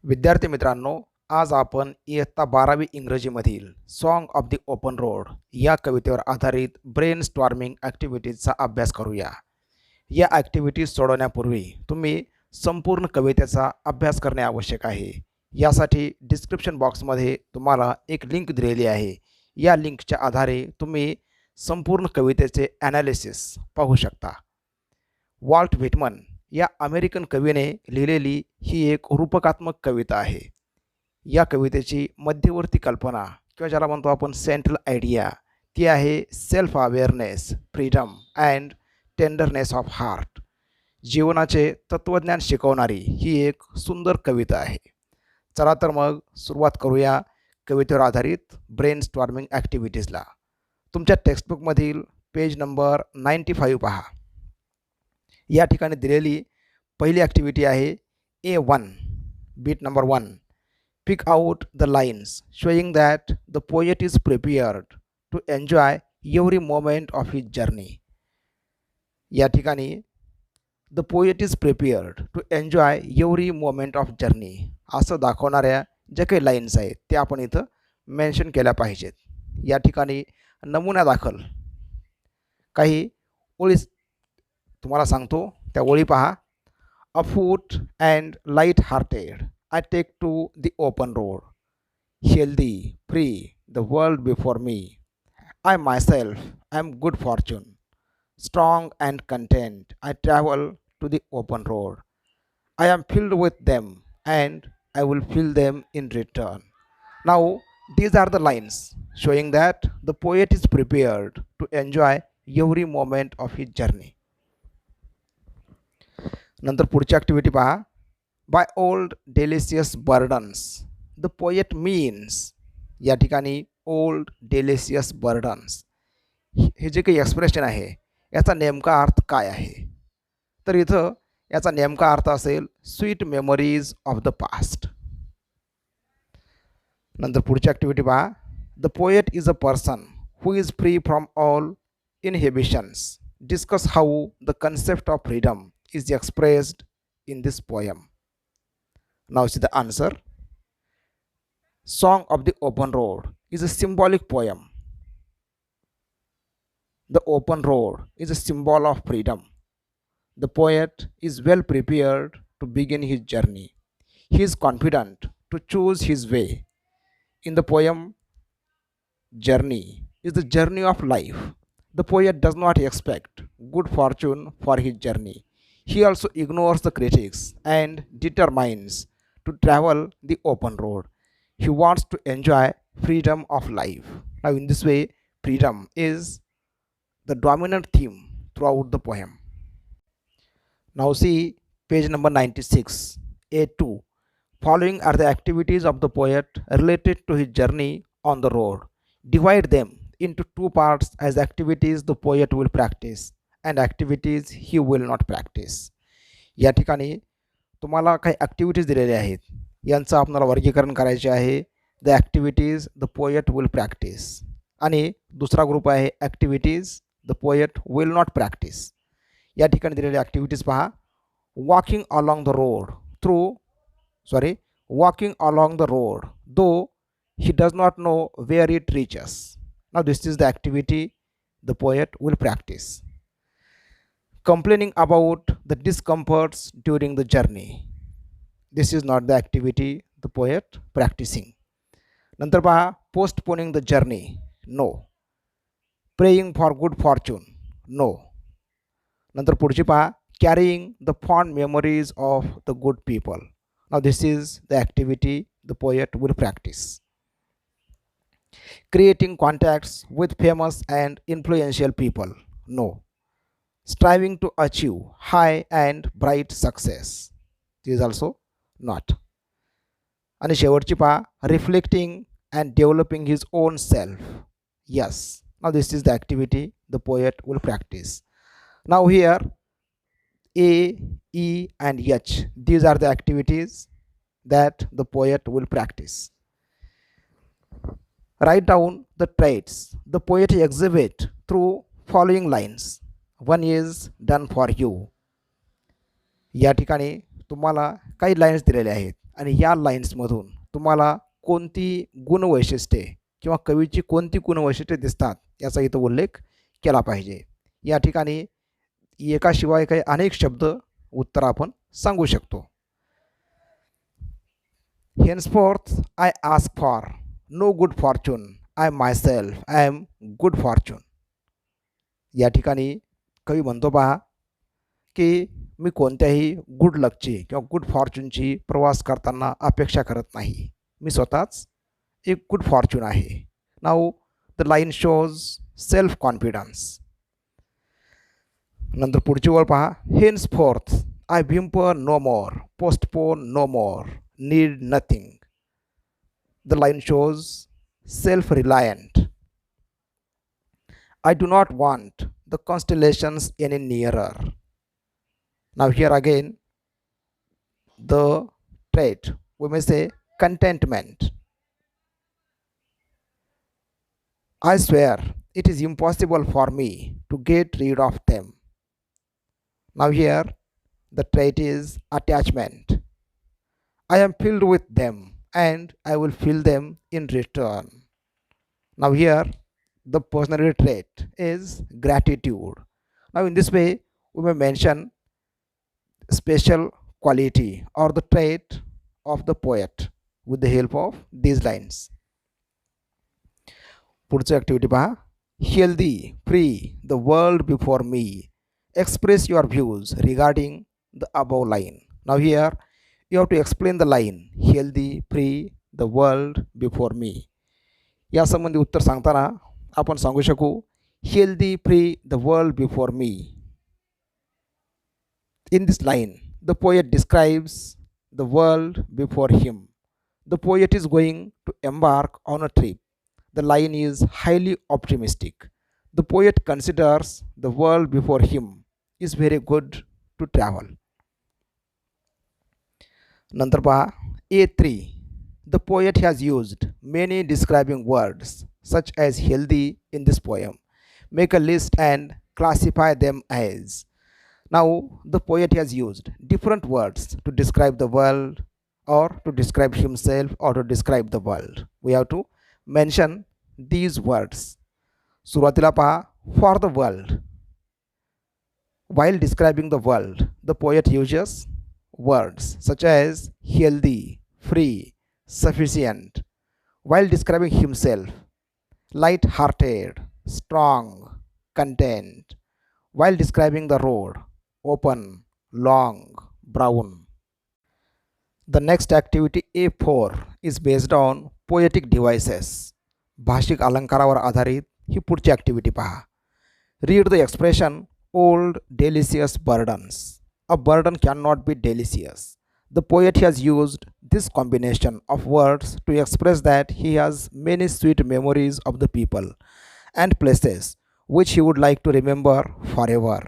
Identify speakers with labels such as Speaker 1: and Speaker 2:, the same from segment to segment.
Speaker 1: विद्यार्थी मित्रांनो, आज आपण इयत्ता 12वी इंग्रजीमधील song of the open road या कवितेवर आधारित ब्रेन स्टॉर्मिंग ॲक्टिव्हिटीजचा अभ्यास करूया. या ॲक्टिव्हिटीज सोडवण्यापूर्वी तुम्ही संपूर्ण कवितेचा अभ्यास करणे आवश्यक आहे. यासाठी डिस्क्रिप्शन बॉक्समध्ये तुम्हाला एक लिंक दिलेली आहे. या लिंकच्या आधारे तुम्ही संपूर्ण कवितेचे ॲनालिसिस पाहू शकता. वॉल्ट व्हिटमन या अमेरिकन कवीने लिहिलेली ही एक रूपकात्मक कविता आहे. या कवितेची मध्यवर्ती कल्पना किंवा ज्याला म्हणतो आपण सेंट्रल आयडिया ती आहे self awareness, freedom and tenderness of heart. जीवनाचे तत्त्वज्ञान शिकवणारी ही एक सुंदर कविता आहे. चला तर मग सुरुवात करूया कवितेवर आधारित ब्रेन स्टॉर्मिंग ॲक्टिव्हिटीजला. तुमच्या टेक्स्टबुकमधील पेज नंबर 95 पहा. या ठिकाणी दिलेली पहिली ॲक्टिव्हिटी आहे A1, beat number 1. Pick out the lines showing that the poet is prepared to enjoy every moment of his journey. या ठिकाणी the poet is prepared to enjoy every moment of journey असं दाखवणाऱ्या ज्या काही lines आहेत त्या आपण इथं मेन्शन केल्या पाहिजेत. या ठिकाणी नमुन्यादाखल काही ओळी तुम्हाला सांगतो, त्या ओळी पहा. Afoot and light hearted I take to the open road, healthy free the world before me, I myself I am good fortune, strong and content I travel to the open road, I am filled with them and I will fill them in return. Now, these are the lines showing that the poet is prepared to enjoy every moment of his journey. नंतर पुढची activity पहा. By old delicious burdens the poet means. या ठिकाणी old delicious burdens हे जे काही expression आहे याचा नेमका अर्थ काय आहे, तर इथं याचा नेमका अर्थ असेल sweet memories of the past. नंतर पुढची ॲक्टिव्हिटी पहा. The poet is a person who is free from all inhibitions. Discuss how the concept of freedom is expressed in this poem. Now see the answer. Song of the open road is a symbolic poem. The open road is a symbol of freedom. The poet is well prepared to begin his journey. He is confident to choose his way. In the poem, journey is the journey of life. The poet does not expect good fortune for his journey. He also ignores the critics and determines to travel the open road. He wants to enjoy freedom of life. Now, in this way, freedom is the dominant theme throughout the poem. Now see page number 96, A2. Following are the activities of the poet related to his journey on the road. Divide them into two parts as activities the poet will practice and activities he will not practice. या ठिकाणी तुम्हाला काही activities दिलेल्या आहेत, यांचं आपल्याला वर्गीकरण करायचे आहे. The activities the poet will practise आणि दुसरा ग्रुप आहे activities the poet will not practise. या ठिकाणी दिलेले ॲक्टिव्हिटीज पहा. Walking along the road walking along the road though he does not know where it reaches. Now this is the activity the poet will practise. Complaining about the discomforts during the journey. This is not the activity the poet practising. नंतर पहा. Postponing the journey, no. Praying for good fortune, no. नंतर पुढची पहा. Carrying the fond memories of the good people. Now this is the activity the poet will practise. Creating contacts with famous and influential people, no. Striving to achieve high and bright success, this is also not. आणि शेवटची पहा. Reflecting and developing his own self, yes. Now this is the activity the poet will practise. Now here A, E and H, these are the activities that the poet will practice. Write down the traits the poet exhibit through following lines. One is done for you. या ठिकाणी तुम्हाला काही lines दिलेल्या आहेत आणि या लाईन्समधून तुम्हाला कोणती गुणवैशिष्ट्ये किंवा कवीची कोणती गुणवैशिष्ट्ये दिसतात याचा इथं उल्लेख केला पाहिजे. या ठिकाणी एकाशिवाय काही अनेक शब्द उत्तर आपण सांगू शकतो. Henceforth I ask for no good fortune. I myself am good fortune. या ठिकाणी कवी म्हणतो पहा की मी कोणत्याही गुड लकची किंवा गुड फॉर्च्यूनची प्रवास करताना अपेक्षा करत नाही. मी स्वतःच एक गुड फॉर्च्यून आहे. Now the line shows self confidence. नंतर पुढची ओळ पहा. Henceforth I whimper no more, postpone no more, need nothing. The line shows self reliant. I do not want the constellations any nearer. Now here again the trait, we may say contentment. I swear it is impossible for me to get rid of them. Now here the trait is attachment. I am filled with them and I will fill them in return. Now here the personality trait is gratitude. Now in this way we may mention special quality or the trait of the poet with the help of these lines. पुढचं activity पहा. Healthy free the world before me, express your views regarding the above line. Now here you have to explain the line healthy free the world before me. यासंबंधी उत्तर सांगताना आपण सांगू शकू healthy free the world before me. In this line, the poet describes the world before him. The poet is going to embark on a trip. The line is highly optimistic. The poet considers the world before him is very good to travel. नंतर पहा A3. The poet has used many describing words such as healthy in this poem. Make a list and classify them as. Now the poet has used different words to describe the world or to describe himself or to describe the world. We have to mention these words. सुरुवातीला पहा for the world. While describing the world, the poet uses words such as healthy, free, sufficient. While describing himself, light-hearted, strong, content. While describing the road, open, long, brown. The next activity A4 is based on poetic devices. भाषिक अलंकारावर आधारित ही पुढची activity पहा. Read the expression old delicious burdens. A burden cannot be delicious. The poet has used this combination of words to express that he has many sweet memories of the people and places which he would like to remember forever.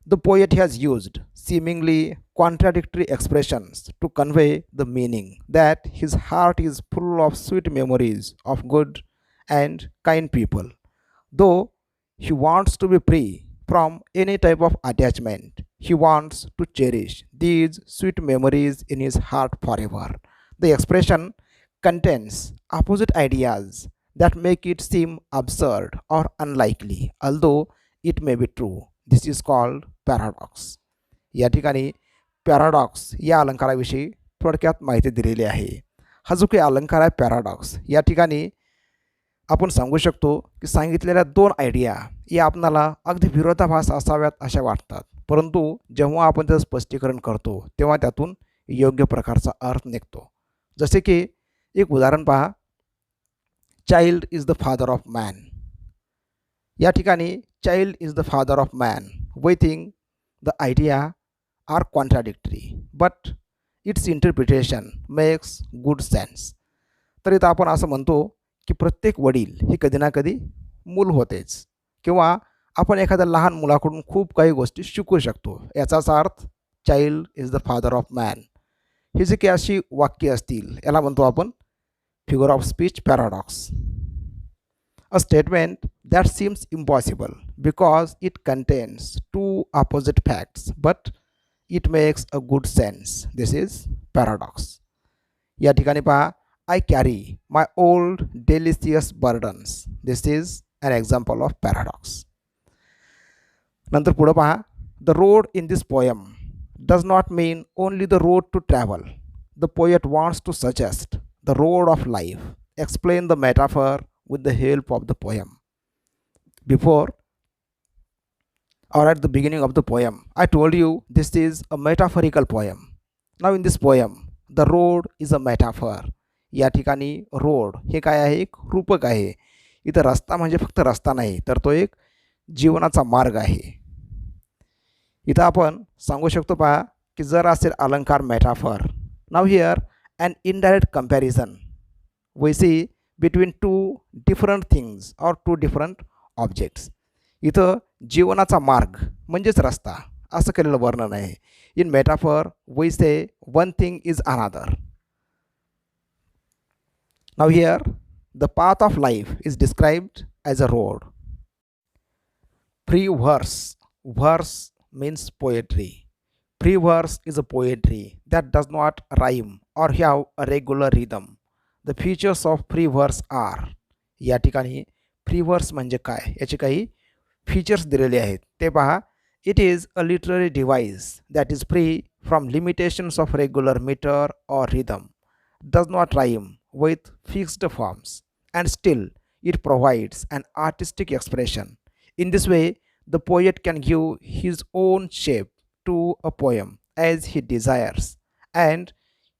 Speaker 1: The poet has used seemingly contradictory expressions to convey the meaning that his heart is full of sweet memories of good and kind people. Though he wants to be free from any type of attachment, he wants to cherish these sweet memories in his heart forever. The expression contains opposite ideas that make it seem absurd or unlikely, although it may be true. This is called paradox. या ठिकाणी paradox या अलंकाराविषयी थोडक्यात माहिती दिलेली आहे. हा जो काही अलंकार आहे पॅराडॉक्स, या ठिकाणी आपण सांगू शकतो की सांगितलेल्या दोन आयडिया या आपणाला अगदी विरोधाभास असाव्यात अशा वाटतात, परंतु जेव्हा आपण त्याचं स्पष्टीकरण करतो तेव्हा त्यातून योग्य प्रकारचा अर्थ निघतो. जसे की एक उदाहरण पहा. Child is the father of man. या ठिकाणी child is the father of man. We think the idea are contradictory but its interpretation makes good sense. तर इथं आपण असं म्हणतो की प्रत्येक वडील हे कधी ना कधी मूल होतेच, किंवा आपण एखाद्या लहान मुलाकडून खूप काही गोष्टी शिकू शकतो. याचाच अर्थ child is the father of man. ही जी काही अशी वाक्य असतील याला म्हणतो आपण figure of speech paradox. A statement that seems impossible because it contains two opposite facts but it makes a good sense. This is paradox. या ठिकाणी पहा, I carry my old delicious burdens. This is an example of paradox. नंतर पुढं पहा, the road in this poem does not mean only the road to travel. The poet wants to suggest the road of life. Explain the metaphor with the help of the poem. Before or at the beginning of the poem, I told you this is a metaphorical poem. Now in this poem, the road is a metaphor. या ठिकाणी road हे काय आहे, एक रूपक आहे. इथं रस्ता म्हणजे फक्त रस्ता नाही, तर तो एक जीवनाचा मार्ग आहे. इथं आपण सांगू शकतो पहा की जर असेल अलंकार metaphor. Now here an indirect comparison we see between two different things or two different objects. इथं जीवनाचा मार्ग म्हणजेच रस्ता असं केलेलं वर्णन आहे. In metaphor we say one thing is another. Now here the path of life is described as a road. Verse means poetry. Pre-verse is a poetry that does not rhyme or have a regular rhythm. The features of pre-verse are. या ठिकाणी pre-verse म्हणजे काय याचे काही features दिलेले आहेत ते पहा. It is a literary device that is free from limitations of regular metre or rhythm, does not rhyme with fixed forms, and still it provides an artistic expression. In this way, the poet can give his own shape to a poem as he desires and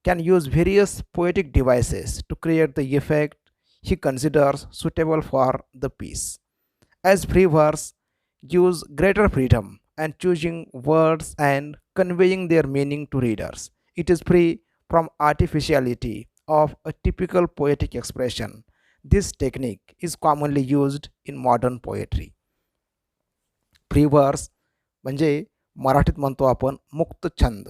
Speaker 1: can use various poetic devices to create the effect he considers suitable for the piece. As free verse gives greater freedom and choosing words and conveying their meaning to readers, it is free from artificiality of a typical poetic expression. This technique is commonly used in modern poetry. Free verse म्हणजे मराठीत म्हणतो आपण मुक्त छंद.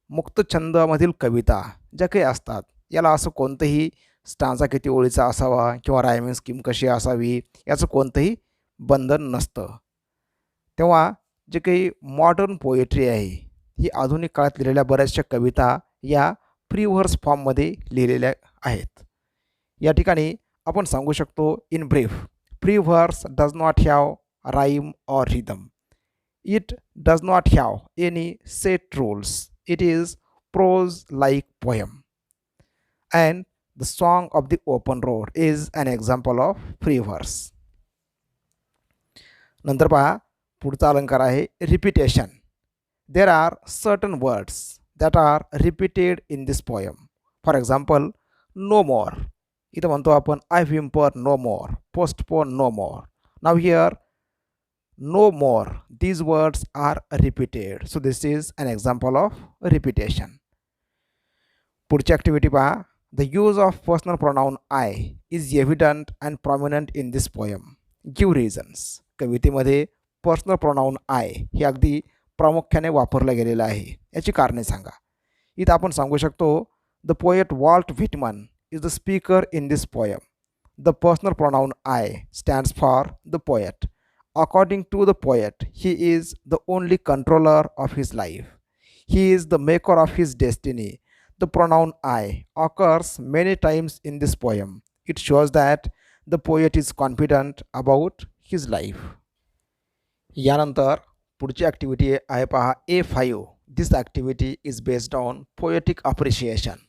Speaker 1: मुक्त छंदामधील कविता ज्या काही असतात याला असं कोणतंही स्टांजा किती ओळीचा असावा किंवा रायमिंग स्कीम कशी असावी याचं कोणतंही बंधन नसतं. तेव्हा जे काही मॉडर्न पोएट्री आहे ही आधुनिक काळात लिहिलेल्या बऱ्याचशा कविता या फ्री व्हर्स फॉर्ममध्ये लिहिलेल्या आहेत. या ठिकाणी आपण सांगू शकतो in brief, free verse does not have rhyme or rhythm. It does not have any set rules. It is prose like poem. And the song of the open road is an example of free verse. नंतर पहा पुढचा अलंकार आहे repetition. There are certain words that are repeated in this poem. For example, no more. इथं म्हणतो आपण I whimper no more, postpone no more. Now here no more, these words are repeated, so this is an example of repetition. पुढची activity पहा. The use of personal pronoun I is evident and prominent in this poem. Give reasons. कवितेमध्ये personal pronoun I हे अगदी प्रामुख्याने वापरलं गेलेलं आहे, याची कारणे सांगा. इथं आपण सांगू शकतो the poet Walt Whitman is the speaker in this poem. The personal pronoun I stands for the poet. According to the poet, he is the only controller of his life. He is the maker of his destiny. The pronoun I occurs many times in this poem. It shows that the poet is confident about his life. यानंतर पुढची activity आहे पहा A5. This activity is based on poetic appreciation.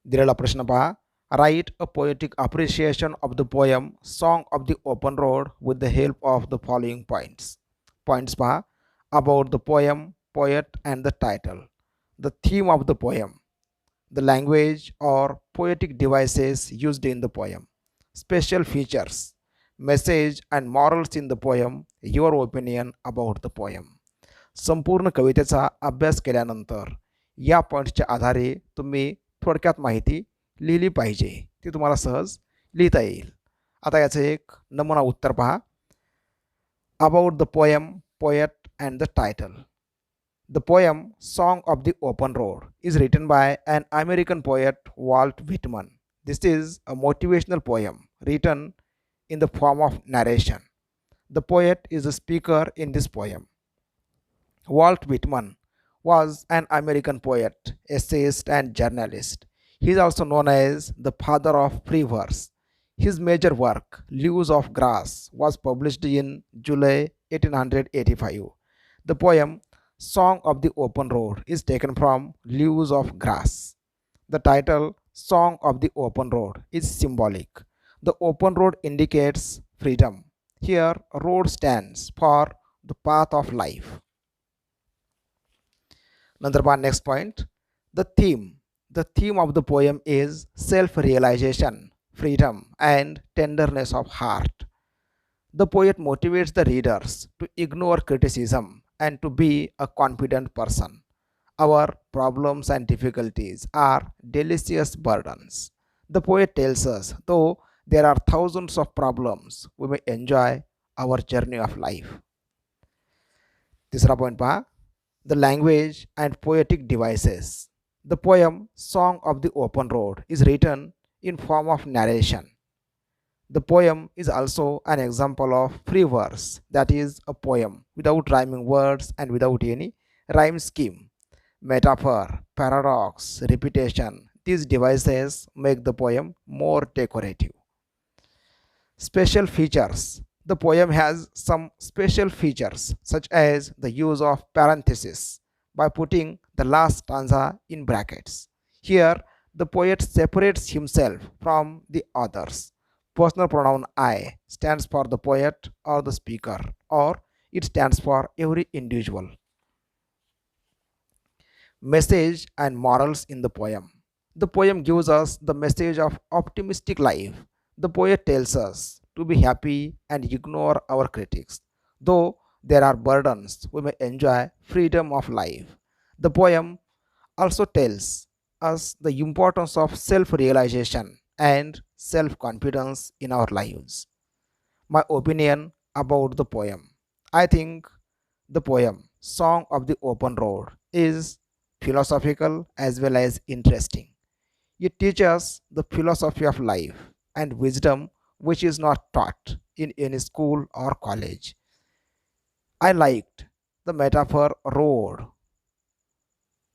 Speaker 1: दिलेला प्रश्न पहा. Write a poetic appreciation of the poem Song of the Open Road with the help of the following points. Points पहा. About the poem, poet and the title. The theme of the poem. The language or poetic devices used in the poem. Special features. Message and morals in the poem. Your opinion about the poem. संपूर्ण कवितेचा अभ्यास केल्यानंतर या पॉईंट्सच्या आधारे तुम्ही थोडक्यात माहिती लिहिली पाहिजे. ती तुम्हाला सहज लिहिता येईल. आता याचं एक नमुना उत्तर पहा. About the poem, poet and the title. The poem song of the open road is written by an American poet Walt Whitman. This is a motivational poem written in the form of narration. The poet is a speaker in this poem. Walt Whitman was an American poet, essayist, and journalist. He is also known as the father of free verse. His major work, Leaves of Grass, was published in July 1885. The poem Song of the Open Road is taken from Leaves of Grass. The title Song of the Open Road is symbolic. The open road indicates freedom. Here, road stands for the path of life. Next point. The theme. The theme of the poem is self-realization, freedom, and tenderness of heart. The poet motivates the readers to ignore criticism and to be a confident person. Our problems and difficulties are delicious burdens. The poet tells us, though there are thousands of problems, we may enjoy our journey of life. तिसरा point पहा, the language and poetic devices. The poem Song of the Open Road is written in form of narration. The poem is also an example of free verse, that is, a poem without rhyming words and without any rhyme scheme. Metaphor, paradox, repetition, these devices make the poem more decorative. Special features. The poem has some special features such as the use of parenthesis by putting the last stanza in brackets. Here, the poet separates himself from the others. Personal pronoun I stands for the poet or the speaker, or it stands for every individual. Message and morals in the poem. The poem gives us the message of optimistic life. The poet tells us to be happy and ignore our critics. Though there are burdens, we may enjoy freedom of life. The poem also tells us the importance of self realization and self confidence in our lives. My opinion about the poem. I think the poem Song of the Open Road is philosophical as well as interesting. It teaches the philosophy of life and wisdom which is not taught in any school or college. I liked the metaphor road,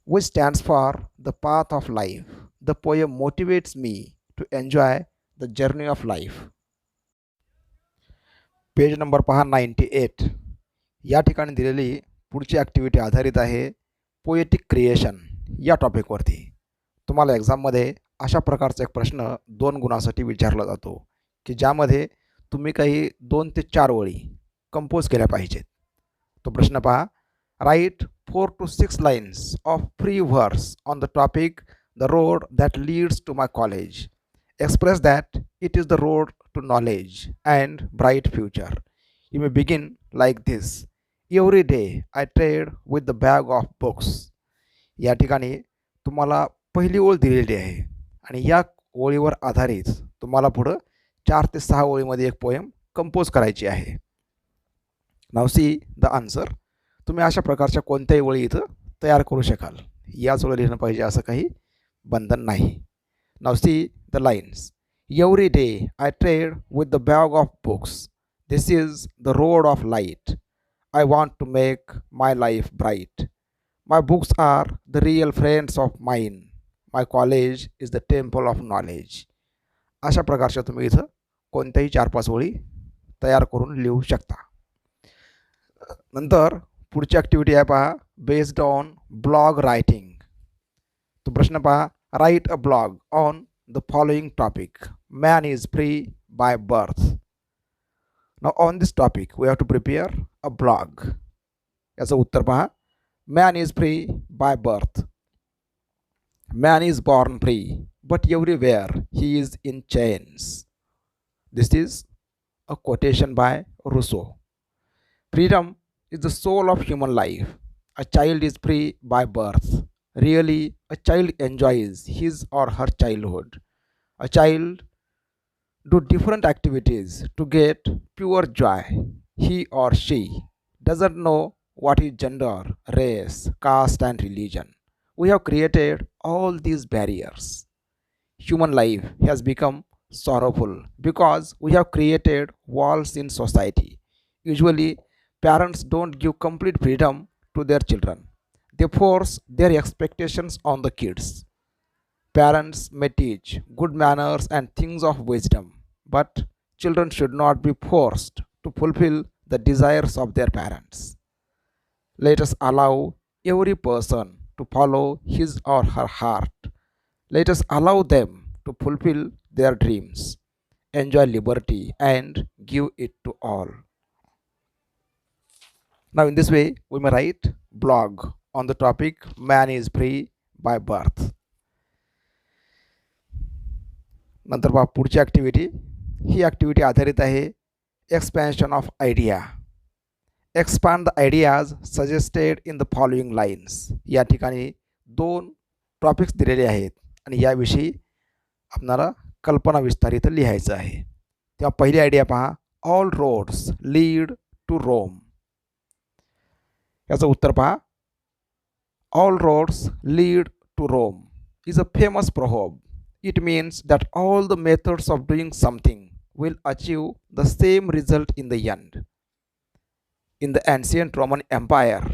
Speaker 1: which stands for the path of life. The poem motivates me to enjoy the journey of life. Page number पहा 98. या ठिकाणी दिलेली पुढची activity आधारित आहे poetic creation या टॉपिकवरती. तुम्हाला एक्झाममध्ये अशा प्रकारचा एक प्रश्न 2 गुणासाठी विचारला जातो की ज्यामध्ये तुम्ही काही 2 ते 4 ओळी कंपोज केल्या पाहिजेत. तो प्रश्न पहा. Write 4 to 6 lines of free verse on the topic the road that leads to my college. Express that it is the road to knowledge and bright future. You may begin like this. Every day I trade with the bag of books. या ठिकाणी तुम्हाला पहिली ओळ दिलेली आहे आणि या ओळीवर आधारित तुम्हाला पुढं 4 ते 6 ओळीमध्ये एक पोएम कंपोज करायची आहे. नाव सी द आन्सर. तुम्ही अशा प्रकारच्या कोणत्याही ओळी इथं तयार करू शकाल. याच ओळी लिहिणं पाहिजे असं काही बंधन नाही. Now see the lines. Every day I trade with the bag of books. This is the road of light. I want to make my life bright. My books are the real friends of mine. My college is the temple of knowledge. अशा प्रकारच्या तुम्ही इथं कोणत्याही 4-5 ओळी तयार करून लिहू शकता. नंतर पुढची ॲक्टिव्हिटी आहे पहा, बेस्ड ऑन ब्लॉग रायटिंग. तो प्रश्न पहा. Right a blog on the following topic. Man is free by birth. Now on this topic we have to prepare a blog. याचं उत्तर पहा. Man is free by birth. Man is born free, but everywhere he is in chains. This is a quotation by Rousseau. Freedom is the soul of human life. A child is free by birth. Really, a child enjoys his or her childhood. A child do different activities to get pure joy. He or she doesn't know what is gender, race, caste, and religion. We have created all these barriers. Human life has become sorrowful because we have created walls in society. Usually, parents don't give complete freedom to their children. They force their expectations on the kids. Parents may teach good manners and things of wisdom, but children should not be forced to fulfill the desires of their parents. Let us allow every person to follow his or her heart. Let us allow them to fulfill their dreams, enjoy liberty, and give it to all. Now, in this way, we may write blog on the topic man is free by birth. नंतर पहा पुढची activity. ही activity आधारित आहे expansion of idea. Expand the ideas suggested in the following lines. या ठिकाणी 2 topics दिलेले आहेत आणि याविषयी आपल्याला कल्पना विस्तारित लिहायचं आहे. तेव्हा पहिली आयडिया पहा, all roads lead to Rome. याचं उत्तर पहा, all roads lead to Rome is a famous proverb. It means that all the methods of doing something will achieve the same result in the end. In the ancient Roman Empire,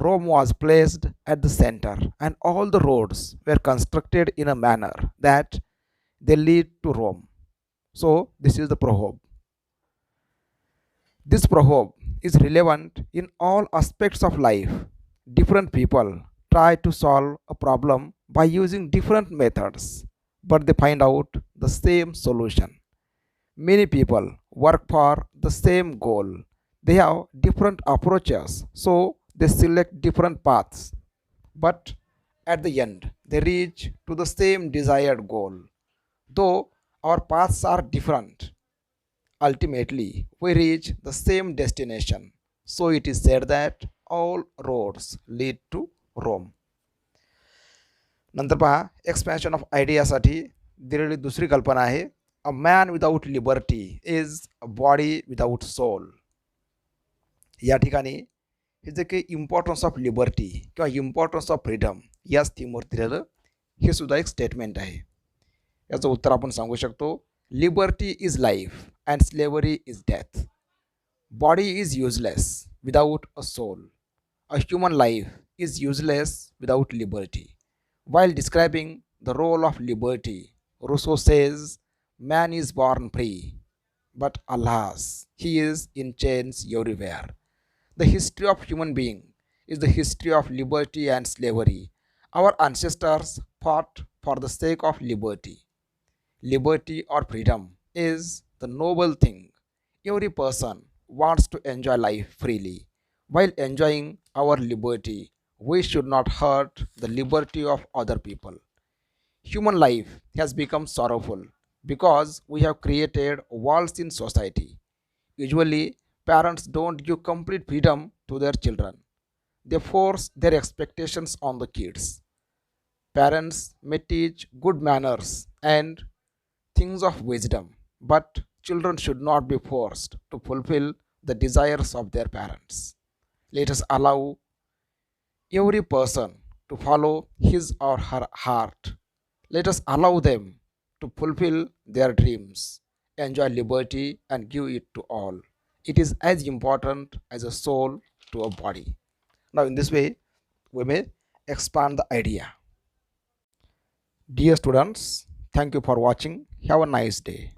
Speaker 1: Rome was placed at the center, and all the roads were constructed in a manner that they lead to Rome. So, this is the prohobe. This prohobe is relevant in all aspects of life. Different people try to solve a problem by using different methods, but they find out the same solution. Many people work for the same goal. They have different approaches, so they select different paths. But at the end, they reach to the same desired goal. Though our paths are different, ultimately we reach the same destination. So it is said that all roads lead to Rome. नंतर पहा, expansion of आयडियासाठी दिलेली दुसरी कल्पना आहे, a man without liberty is a body without soul. या ठिकाणी हे जे काही इम्पॉर्टन्स ऑफ लिबर्टी किंवा इम्पॉर्टन्स ऑफ फ्रीडम याच थीमवर दिलेलं हे सुद्धा एक स्टेटमेंट आहे. याचं उत्तर आपण सांगू शकतो, liberty is life and slavery is death. Body is useless without a soul. A human life is useless without liberty. While describing the role of liberty, Rousseau says, man is born free, but alas, he is in chains everywhere. The history of human being is the history of liberty and slavery. Our ancestors fought for the sake of liberty. Liberty or freedom is the noble thing. Every person wants to enjoy life freely. While enjoying our liberty, we should not hurt the liberty of other people. Human life has become sorrowful because we have created walls in society. Usually, parents don't give complete freedom to their children. They force their expectations on the kids. Parents may teach good manners and things of wisdom, but children should not be forced to fulfill the desires of their parents. Let us allow every person to follow his or her heart. Let us allow them to fulfill their dreams, enjoy liberty, and give it to all. It is as important as a soul to a body. Now, in this way, we may expand the idea. Dear students, thank you for watching. Have a nice day.